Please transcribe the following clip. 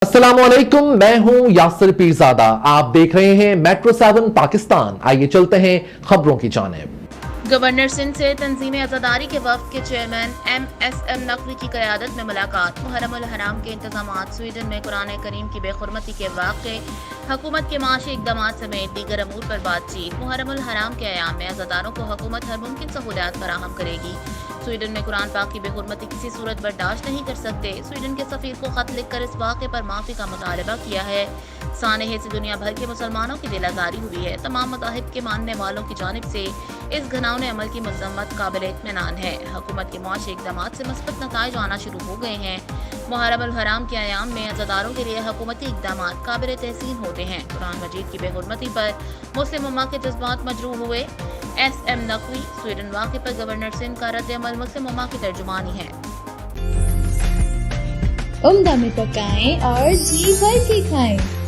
अस्सलामुअलैकुम, मैं हूं यासिर पीरजादा। आप देख रहे हैं मेट्रो 7 पाकिस्तान। आइए चलते हैं खबरों की जानिब। गवर्नर सिंध से तंजीम अज़ादारी के वफ़द के चेयरमैन MSM नकवी की क़यादत में मुलाकात। मुहर्रम उल हराम के इंतज़ामात, स्वीडन में कुरान करीम की बेखुरमती के वाक़े, हुकूमत के माशी इक़दामात समेत दीगर अमूर पर बातचीत। मुहर्रम उल हराम के अयाम में अज़ादारों को हुकूमत हर मुमकिन सहूलियात फराहम करेगी। स्वीडन में कुरान पाक की बेहुरमती किसी सूरत बर्दाश्त नहीं कर सकते। स्वीडन के सफ़ीर को खत लिखकर इस वाक़े पर माफ़ी का मुतालबा किया है। सानहे से दुनिया भर के मुसलमानों की दिल आज़ारी हुई है। तमाम मज़ाहिब के मानने वालों की जानिब से इस घिनौने अमल की मज़म्मत काबिल इत्मीनान है। हुकूमत के मुआशी इक़दामात से मस्बत नताइज आना शुरू हो गए हैं। मुहर्रम उल हराम के अयाम में अज़ादारों के लिए हुकूमती इक़दामात काबिल तहसीन होते हैं। कुरान मजीद की बेहुरमती पर मुस्लिम उम्मा के जज्बात मजरूह हुए। SM नकवी, स्वीडन वाक़े पर गवर्नर सिंध का रद्द-ए-अमल मुस्लिम उम्मा की तर्जुमानी है। उम्दा में पकाएं और जी भर के खाएं।